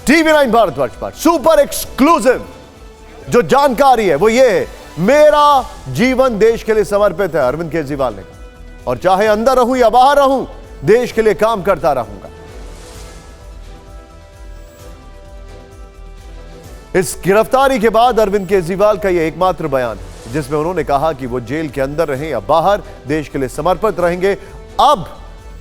TV9 Bharatvarsh पर super exclusive जो जानकारी है वो ये है, मेरा जीवन देश के लिए समर्पित है, अरविंद केजरीवाल ने कहा। और चाहे अंदर रहूं या बाहर रहूं, देश के लिए काम करता रहूंगा। इस गिरफ्तारी के बाद अरविंद केजरीवाल का यह एकमात्र बयान है जिसमें उन्होंने कहा कि वो जेल के अंदर रहें या बाहर, देश के लिए समर्पित रहेंगे। अब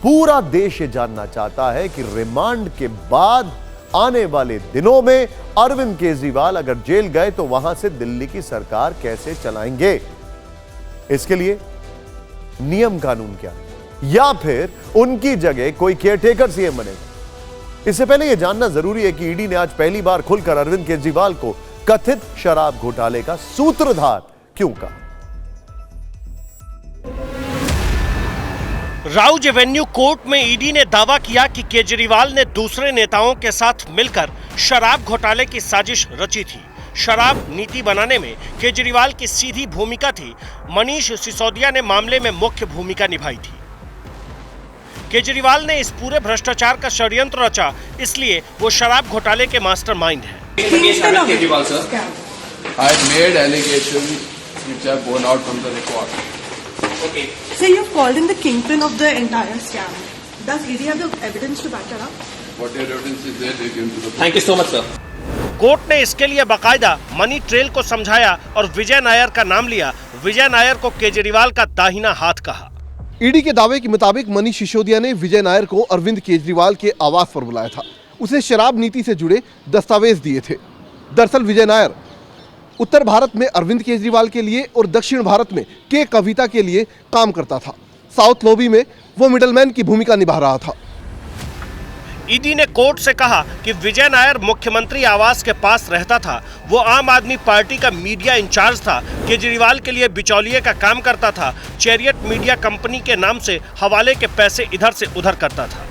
पूरा देश ये जानना चाहता है कि रिमांड के बाद आने वाले दिनों में अरविंद केजरीवाल अगर जेल गए तो वहां से दिल्ली की सरकार कैसे चलाएंगे। इसके लिए नियम कानून क्या है, या फिर उनकी जगह कोई केयरटेकर सीएम बनेगा। इससे पहले यह जानना जरूरी है कि ईडी ने आज पहली बार खुलकर अरविंद केजरीवाल को कथित शराब घोटाले का सूत्रधार क्यों कहा। राउज एवेन्यू कोर्ट में ईडी ने दावा किया कि केजरीवाल ने दूसरे नेताओं के साथ मिलकर शराब घोटाले की साजिश रची थी। शराब नीति बनाने में केजरीवाल की सीधी भूमिका थी। मनीष सिसोदिया ने मामले में मुख्य भूमिका निभाई थी। केजरीवाल ने इस पूरे भ्रष्टाचार का षड्यंत्र रचा, इसलिए वो शराब घोटाले के मास्टरमाइंड हैं। Kejriwal sir, I made allegations which are borne out from the record. Okay. So you've called him the kingpin of the entire scam. Does ED have the evidence to back it up? Whatever evidence is there, they give to the. Thank you so much, sir. Court ने इसके लिए बाकायदा money trail को समझाया और विजय नायर का नाम लिया। विजय नायर को केजरीवाल का दाहिना हाथ कहा। ईडी के दावे के मुताबिक मनीष सिसोदिया ने विजय नायर को अरविंद केजरीवाल के आवास पर बुलाया था। उसे शराब नीति से जुड़े दस्तावेज दिए थे। दरअसल विजय नायर उत्तर भारत में अरविंद केजरीवाल के लिए और दक्षिण भारत में के कविता के लिए काम करता था। साउथ लॉबी में वो मिडलमैन की भूमिका निभा रहा था। ईडी ने कोर्ट से कहा कि विजय नायर मुख्यमंत्री आवास के पास रहता था। वो आम आदमी पार्टी का मीडिया इंचार्ज था। केजरीवाल के लिए बिचौलिए का काम करता था। चैरियट मीडिया कंपनी के नाम से हवाले के पैसे इधर से उधर करता था।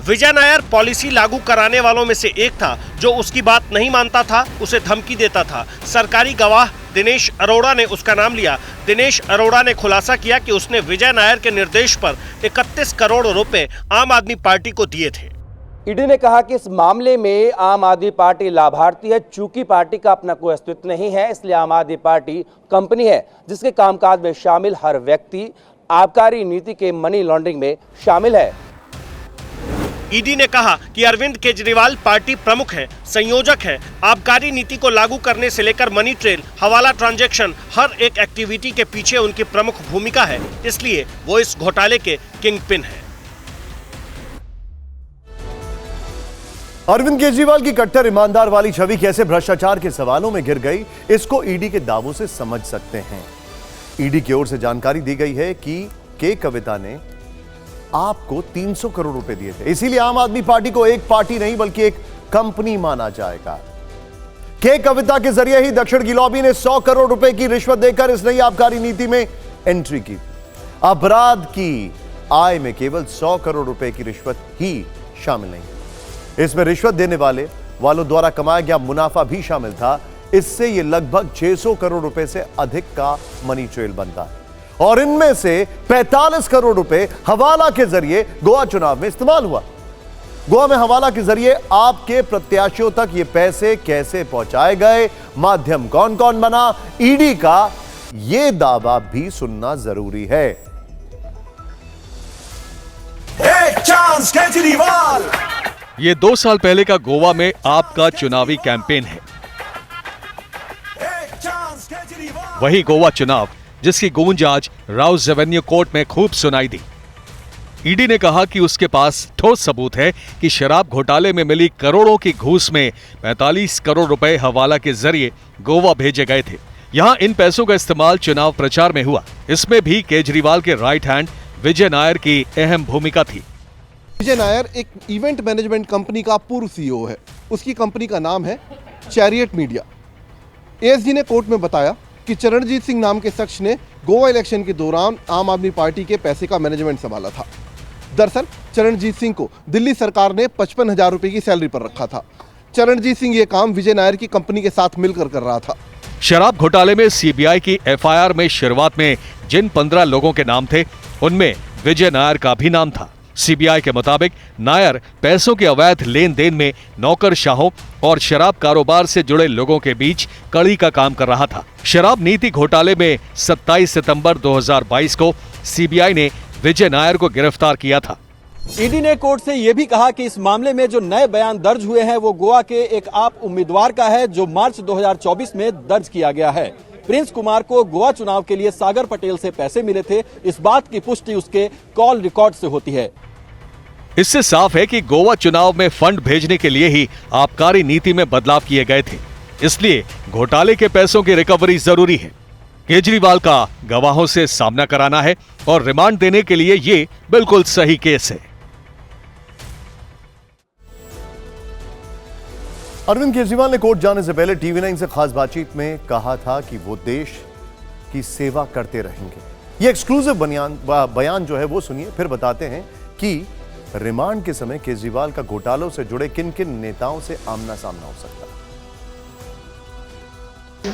विजय नायर पॉलिसी लागू कराने वालों में से एक था। जो उसकी बात नहीं मानता था उसे धमकी देता था। सरकारी गवाह दिनेश अरोड़ा ने उसका नाम लिया। दिनेश अरोड़ा ने खुलासा किया कि उसने विजय नायर के निर्देश पर 31 करोड़ रुपए आम आदमी पार्टी को दिए थे। ईडी ने कहा कि इस मामले में आम आदमी पार्टी लाभार्थी है। चूंकि पार्टी का अपना कोई अस्तित्व नहीं है, इसलिए आम आदमी पार्टी कंपनी है जिसके कामकाज में शामिल हर व्यक्ति आबकारी नीति के मनी लॉन्ड्रिंग में शामिल है। ईडी ने कहा कि अरविंद केजरीवाल पार्टी प्रमुख है, संयोजक है। आबकारी नीति को लागू करने से लेकर मनी ट्रेल, हवाला ट्रांजैक्शन, हर एक एक्टिविटी के पीछे उनकी प्रमुख भूमिका है। इसलिए वो इस घोटाले के किंगपिन है। अरविंद केजरीवाल की कट्टर ईमानदार वाली छवि कैसे भ्रष्टाचार के सवालों में घिर गई, इसको ईडी के दावों से समझ सकते हैं। ईडी की ओर से जानकारी दी गई है कि के कविता ने आपको 300 करोड़ रुपए दिए थे। इसीलिए आम आदमी पार्टी को एक पार्टी नहीं बल्कि एक कंपनी माना जाएगा। के कविता के जरिए ही दक्षिण की लॉबी ने 100 करोड़ रुपए की रिश्वत देकर इस नई आबकारी नीति में एंट्री की। अपराध की आय में केवल 100 करोड़ रुपए की रिश्वत ही शामिल नहीं। इसमें रिश्वत देने वालों द्वारा कमाया गया मुनाफा भी शामिल था। इससे यह लगभग 600 करोड़ रुपए से अधिक का मनी ट्रेल बनता है और इनमें से 45 करोड़ रुपए हवाला के जरिए गोवा चुनाव में इस्तेमाल हुआ। गोवा में हवाला के जरिए आपके प्रत्याशियों तक ये पैसे कैसे पहुंचाए गए, माध्यम कौन कौन बना, ईडी का ये दावा भी सुनना जरूरी है। एक चांस केजरीवाल। ये 2 साल पहले का गोवा में आपका चुनावी कैंपेन है। वही गोवा चुनाव जिसकी गूंज आज राउज एवेन्यू कोर्ट में खूब सुनाई दी। ईडी ने कहा कि उसके पास ठोस सबूत है कि शराब घोटाले में मिली करोड़ों की घूस में 45 करोड़ रुपए हवाला के जरिए गोवा भेजे गए थे। यहां इन पैसों का इस्तेमाल चुनाव प्रचार में हुआ। इसमें भी केजरीवाल के राइट हैंड विजय नायर की अहम भूमिका थी। विजय नायर एक इवेंट मैनेजमेंट कंपनी का पूर्व सीईओ है। उसकी कंपनी का नाम है चैरियट मीडिया। एएसजी ने कोर्ट में बताया कि चरणजीत सिंह नाम के शख्स ने गोवा इलेक्शन के दौरान आम आदमी पार्टी के पैसे का मैनेजमेंट संभाला था। दरअसल चरणजीत सिंह को दिल्ली सरकार ने 55,000 रुपए की सैलरी पर रखा था। चरणजीत सिंह ये काम विजय नायर की कंपनी के साथ मिलकर कर रहा था। शराब घोटाले में सीबीआई की एफआईआर में शुरुआत में जिन 15 लोगों के नाम थे, उनमें विजय नायर का भी नाम था। सीबीआई के मुताबिक नायर पैसों के अवैध लेन देन में नौकरशाहों और शराब कारोबार से जुड़े लोगों के बीच कड़ी का काम कर रहा था। शराब नीति घोटाले में 27 सितंबर 2022 को सीबीआई ने विजय नायर को गिरफ्तार किया था। ईडी ने कोर्ट से यह भी कहा कि इस मामले में जो नए बयान दर्ज हुए हैं वो गोवा के एक आप उम्मीदवार का है जो मार्च 2024 में दर्ज किया गया है। प्रिंस कुमार को गोवा चुनाव के लिए सागर पटेल से पैसे मिले थे, इस बात की पुष्टि उसके कॉल रिकॉर्ड से होती है। इससे साफ है कि गोवा चुनाव में फंड भेजने के लिए ही आबकारी नीति में बदलाव किए गए थे, इसलिए घोटाले के पैसों की रिकवरी जरूरी है। केजरीवाल का गवाहों से सामना कराना है और रिमांड देने के लिए ये बिल्कुल सही केस है। अरविंद केजरीवाल ने कोर्ट जाने से पहले TV9 से खास बातचीत में कहा था कि वो देश की सेवा करते रहेंगे। ये एक्सक्लूसिव बयान जो है वो सुनिए, फिर बताते हैं कि रिमांड के समय केजरीवाल का घोटालों से जुड़े किन किन नेताओं से आमना सामना हो सकता है।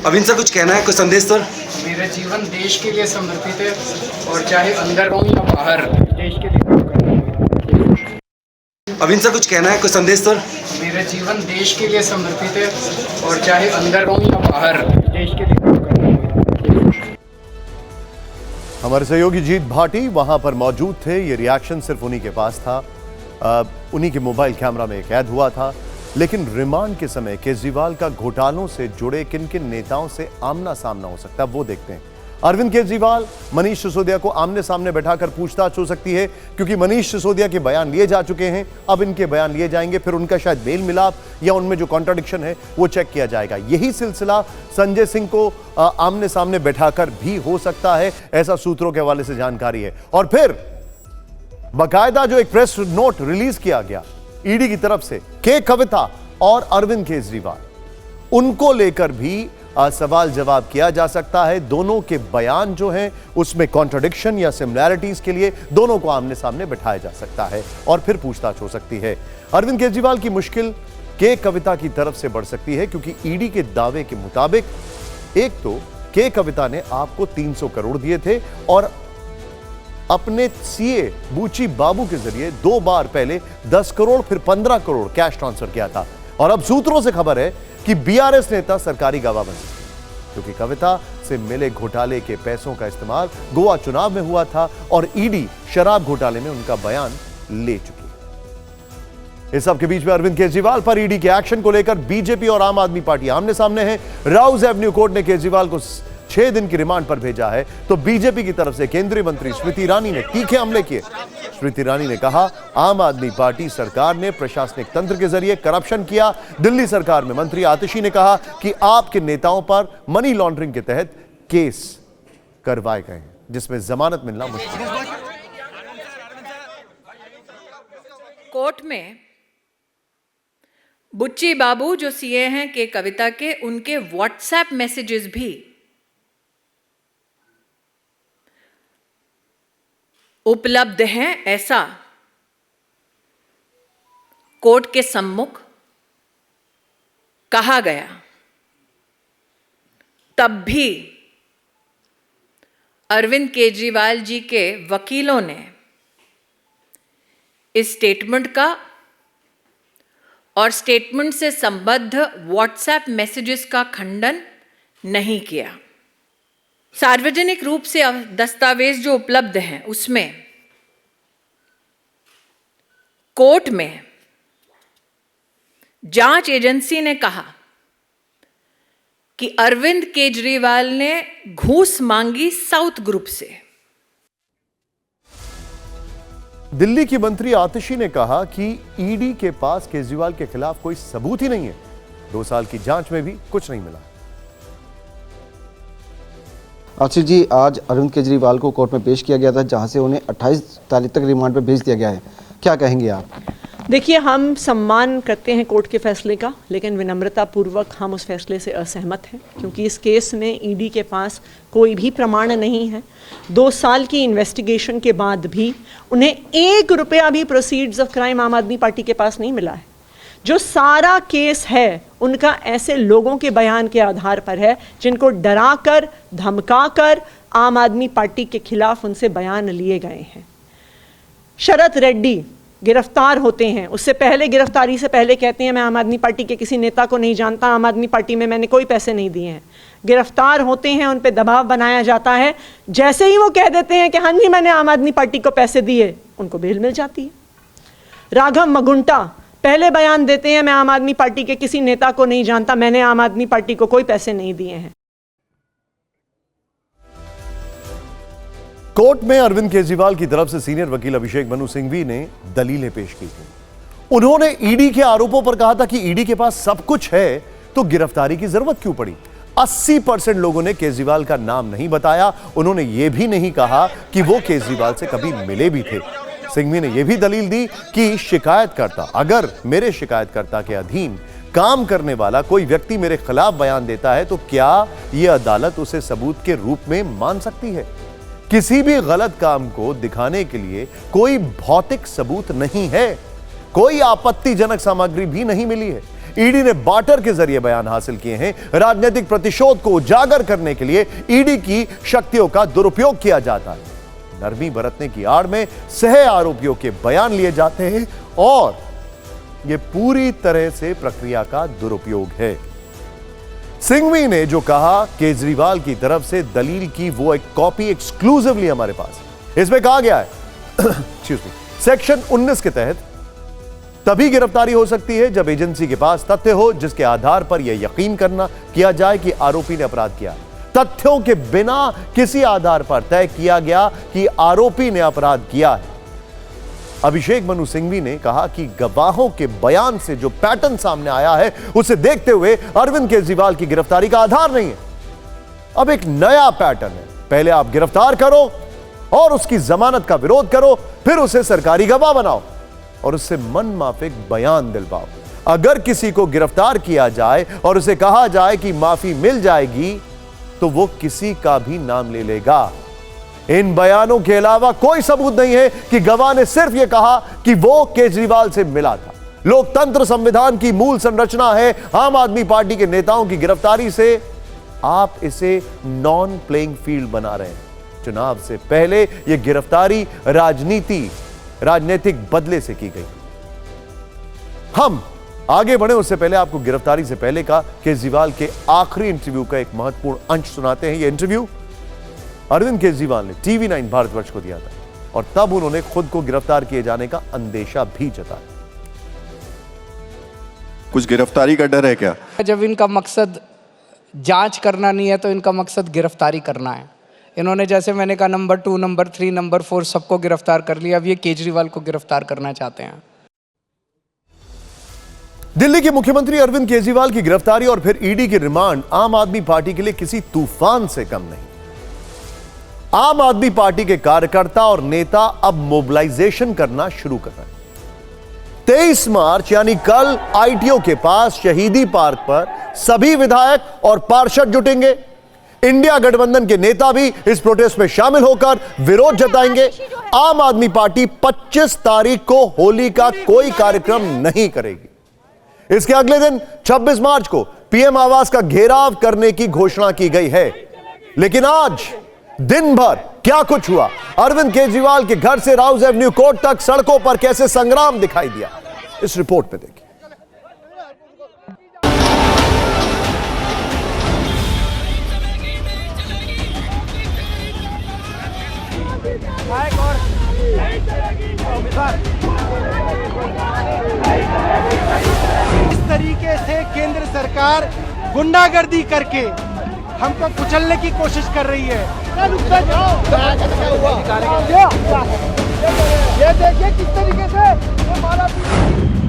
अविन सर, कुछ कहना है, कुछ संदेश सर? मेरा जीवन देश के लिए समर्पित है और चाहे अंदर रहूं या बाहर देश के लिए काम करना है। अविन सर, कुछ कहना है, कुछ संदेश सर? मेरा जीवन देश के लिए समर्पित है और चाहे अंदर रहूं या बाहर देश के लिए काम करना है। हमारे सहयोगी जीत भाटी वहां पर मौजूद थे। ये रिएक्शन सिर्फ उन्हीं के पास था, उन्हीं के मोबाइल कैमरा में कैद हुआ था। लेकिन रिमांड के समय केजरीवाल का घोटालों से जुड़े किन किन नेताओं से आमना सामना हो सकता है वो देखते हैं। अरविंद केजरीवाल, मनीष सिसोदिया को आमने सामने बैठाकर पूछताछ हो सकती है, क्योंकि मनीष सिसोदिया के बयान लिए जा चुके हैं, अब इनके बयान लिए जाएंगे, फिर उनका शायद मेल मिलाप या उनमें जो कॉन्ट्राडिक्शन है वो चेक किया जाएगा। यही सिलसिला संजय सिंह को आमने सामने बैठाकर भी हो सकता है, ऐसा सूत्रों के हवाले से जानकारी है। और फिर बाकायदा जो एक प्रेस नोट रिलीज किया गया ईडी की तरफ से के कविता और अरविंद केजरीवाल, उनको लेकर भी सवाल जवाब किया जा सकता है। दोनों के बयान जो हैं उसमें कॉन्ट्राडिक्शन या सिमिलैरिटीज के लिए दोनों को आमने सामने बैठाया जा सकता है और फिर पूछताछ हो सकती है। अरविंद केजरीवाल की मुश्किल के कविता की तरफ से बढ़ सकती है, क्योंकि ईडी के दावे के मुताबिक एक तो के कविता ने आपको 300 करोड़ दिए थे और अपने सीए बूची बाबू के जरिए 2 बार पहले 10 करोड़ फिर 15 करोड़ कैश ट्रांसफर किया था। और अब सूत्रों से खबर है कि बीआरएस नेता सरकारी गवाह बन सकते, क्योंकि कविता से मिले घोटाले के पैसों का इस्तेमाल गोवा चुनाव में हुआ था और ईडी शराब घोटाले में उनका बयान ले चुकी है। इस सबके बीच में अरविंद केजरीवाल पर ईडी के एक्शन को लेकर बीजेपी और आम आदमी पार्टी आमने सामने है। राउज एवेन्यू कोर्ट ने केजरीवाल को 6 दिन की रिमांड पर भेजा है, तो बीजेपी की तरफ से केंद्रीय मंत्री स्मृति ईरानी ने तीखे हमले किए। स्मृति ईरानी ने कहा, आम आदमी पार्टी सरकार ने प्रशासनिक तंत्र के जरिए करप्शन किया। दिल्ली सरकार में मंत्री आतिशी ने कहा कि आपके नेताओं पर मनी लॉन्ड्रिंग के तहत केस करवाए गए हैं, जिसमें जमानत मिलना मुश्किल है। कोर्ट में बुच्ची बाबू जो सीए हैं के कविता के, उनके व्हाट्सएप मैसेजेस भी उपलब्ध हैं, ऐसा कोर्ट के सम्मुख कहा गया। तब भी अरविंद केजरीवाल जी के वकीलों ने इस स्टेटमेंट का और स्टेटमेंट से संबद्ध व्हाट्सएप मैसेजेस का खंडन नहीं किया। सार्वजनिक रूप से दस्तावेज जो उपलब्ध हैं उसमें कोर्ट में जांच एजेंसी ने कहा कि अरविंद केजरीवाल ने घूस मांगी साउथ ग्रुप से। दिल्ली की मंत्री आतिशी ने कहा कि ईडी के पास केजरीवाल के खिलाफ कोई सबूत ही नहीं है। 2 साल की जांच में भी कुछ नहीं मिला। आशीष जी, आज अरविंद केजरीवाल को कोर्ट में पेश किया गया था, जहां से उन्हें 28 तारीख तक रिमांड पर भेज दिया गया है। क्या कहेंगे आप? देखिए, हम सम्मान करते हैं कोर्ट के फैसले का, लेकिन विनम्रता पूर्वक हम उस फैसले से असहमत हैं, क्योंकि इस केस में ईडी के पास कोई भी प्रमाण नहीं है। 2 साल की इन्वेस्टिगेशन के बाद भी उन्हें 1 रुपया भी प्रोसीड्स ऑफ क्राइम आम आदमी पार्टी के पास नहीं मिला है। जो सारा केस है उनका ऐसे लोगों के बयान के आधार पर है जिनको डराकर धमकाकर आम आदमी पार्टी के खिलाफ उनसे बयान लिए गए हैं। शरद रेड्डी गिरफ्तार होते हैं, उससे पहले गिरफ्तारी से पहले कहते हैं मैं आम आदमी पार्टी के किसी नेता को नहीं जानता, आम आदमी पार्टी में मैंने कोई पैसे नहीं दिए हैं। गिरफ्तार होते हैं, उन पे दबाव बनाया जाता है, जैसे ही वो कह देते हैं कि हाँ जी मैंने आम आदमी पार्टी को पैसे दिए, उनको बेल मिल जाती है। राघव मगुंटा पहले बयान देते हैं मैं आम आदमी पार्टी के किसी नेता को नहीं जानता, मैंने आम आदमी पार्टी को कोई पैसे नहीं दिए हैं। कोर्ट में अरविंद केजरीवाल की तरफ से सीनियर वकील अभिषेक मनु सिंघवी ने दलीलें पेश की थी। उन्होंने ईडी के आरोपों पर कहा था कि ईडी के पास सब कुछ है तो गिरफ्तारी की जरूरत क्यों पड़ी। 80% लोगों ने केजरीवाल का नाम नहीं बताया। उन्होंने यह भी नहीं कहा कि वो केजरीवाल से कभी मिले भी थे। सिंघवी ने यह भी दलील दी कि शिकायतकर्ता, अगर मेरे शिकायतकर्ता के अधीन काम करने वाला कोई व्यक्ति मेरे खिलाफ बयान देता है तो क्या यह अदालत उसे सबूत के रूप में मान सकती है। किसी भी गलत काम को दिखाने के लिए कोई भौतिक सबूत नहीं है, कोई आपत्तिजनक सामग्री भी नहीं मिली है। ईडी ने बार्टर के जरिए बयान हासिल किए हैं। राजनीतिक प्रतिशोध को उजागर करने के लिए ईडी की शक्तियों का दुरुपयोग किया जाता है। नरमी बरतने की आड़ में सह आरोपियों के बयान लिए जाते हैं और यह पूरी तरह से प्रक्रिया का दुरुपयोग है। सिंघवी ने जो कहा केजरीवाल की तरफ से दलील की वो एक कॉपी एक्सक्लूसिवली हमारे पास है। इसमें कहा गया है सेक्शन 19 के तहत तभी गिरफ्तारी हो सकती है जब एजेंसी के पास तथ्य हो जिसके आधार पर यह यकीन किया जाए कि आरोपी ने अपराध किया। तथ्यों के बिना किसी आधार पर तय किया गया कि आरोपी ने अपराध किया है। अभिषेक मनु सिंघवी ने कहा कि गवाहों के बयान से जो पैटर्न सामने आया है उसे देखते हुए अरविंद केजरीवाल की गिरफ्तारी का आधार नहीं है। अब एक नया पैटर्न है, पहले आप गिरफ्तार करो और उसकी जमानत का विरोध करो, फिर उसे सरकारी गवाह बनाओ और उससे मनमाफिक बयान दिलवाओ। अगर किसी को गिरफ्तार किया जाए और उसे कहा जाए कि माफी मिल जाएगी तो वो किसी का भी नाम ले लेगा। इन बयानों के अलावा कोई सबूत नहीं है कि गवाह ने सिर्फ यह कहा कि वो केजरीवाल से मिला था। लोकतंत्र संविधान की मूल संरचना है। आम आदमी पार्टी के नेताओं की गिरफ्तारी से आप इसे नॉन प्लेइंग फील्ड बना रहे हैं। चुनाव से पहले यह गिरफ्तारी राजनीतिक बदले से की गई। हम आगे बढ़े उससे पहले आपको गिरफ्तारी से पहले का केजरीवाल के आखिरी इंटरव्यू का एक महत्वपूर्ण अंश सुनाते हैं। यह इंटरव्यू अरविंद केजरीवाल ने TV9 भारतवर्ष को दिया था और तब उन्होंने खुद को गिरफ्तार किए जाने का अंदेशा भी जताया। कुछ गिरफ्तारी का डर है क्या? जब इनका मकसद जांच करना नहीं है तो इनका मकसद गिरफ्तारी करना है। इन्होंने जैसे मैंने कहा नंबर 2, नंबर 3, नंबर 4 सबको गिरफ्तार कर लिया, अब ये केजरीवाल को गिरफ्तार करना चाहते हैं। दिल्ली के मुख्यमंत्री अरविंद केजरीवाल की गिरफ्तारी और फिर ईडी की रिमांड आम आदमी पार्टी के लिए किसी तूफान से कम नहीं। आम आदमी पार्टी के कार्यकर्ता और नेता अब मोबिलाइजेशन करना शुरू कर रहे हैं। 23 मार्च यानी कल आईटीओ के पास शहीदी पार्क पर सभी विधायक और पार्षद जुटेंगे। इंडिया गठबंधन के नेता भी इस प्रोटेस्ट में शामिल होकर विरोध जताएंगे। आम आदमी पार्टी 25 तारीख को होली का कोई कार्यक्रम नहीं करेगी। इसके अगले दिन 26 मार्च को पीएम आवास का घेराव करने की घोषणा की गई है। लेकिन आज दिन भर क्या कुछ हुआ, अरविंद केजरीवाल के घर से राउज एवेन्यू कोर्ट तक सड़कों पर कैसे संग्राम दिखाई दिया, इस रिपोर्ट में देखिए। इस तरीके से केंद्र सरकार गुंडागर्दी करके हमको कुचलने की कोशिश कर रही है। ये देखिए किस तरीके से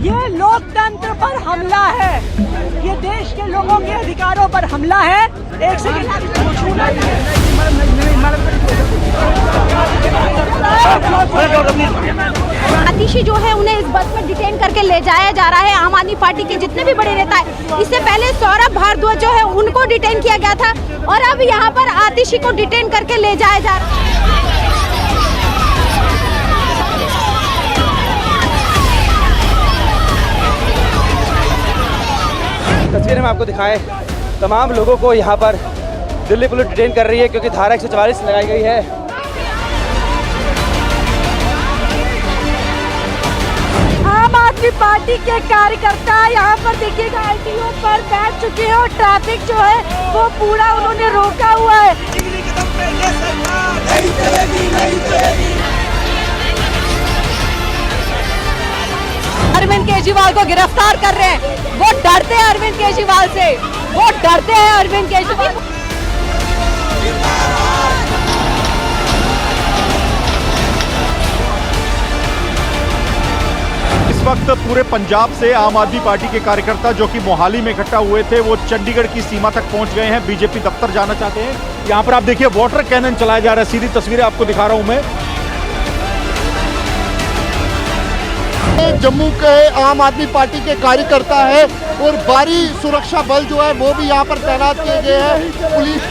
ये लोकतंत्र पर हमला है, ये देश के लोगों के अधिकारों पर हमला है। एक सेकंड, आतिशी जो है उन्हें इस बस में डिटेन करके ले जाया जा रहा है। आम आदमी पार्टी के जितने भी बड़े नेता हैं, इससे पहले सौरभ भारद्वाज जो है उनको डिटेन किया गया था और अब यहाँ पर आतिशी को डिटेन करके ले जाया जा रहा है। तस्वीरें में आपको दिखाएं, तमाम लोगों को यहाँ पर दिल्ली पुलिस डिटेन कर रही है क्योंकि धारा 144 लगाई गई है। केजरी पार्टी के कार्यकर्ता यहाँ पर देखिएगा आईटीओ पर बैठ चुके हैं और ट्रैफिक जो है वो पूरा उन्होंने रोका हुआ है। अरविंद केजरीवाल को गिरफ्तार कर रहे हैं, वो डरते हैं अरविंद केजरीवाल से, वो डरते हैं अरविंद केजरीवाल। इस वक्त पूरे पंजाब से आम आदमी पार्टी के कार्यकर्ता जो कि मोहाली में इकट्ठा हुए थे वो चंडीगढ़ की सीमा तक पहुंच गए हैं, बीजेपी दफ्तर जाना चाहते हैं। यहाँ पर आप देखिए वाटर कैनन चलाया जा रहा है, सीधी तस्वीरें आपको दिखा रहा हूं मैं। जम्मू के आम आदमी पार्टी के कार्यकर्ता है और भारी सुरक्षा बल जो है वो भी यहाँ पर तैनात किए गए हैं। पुलिस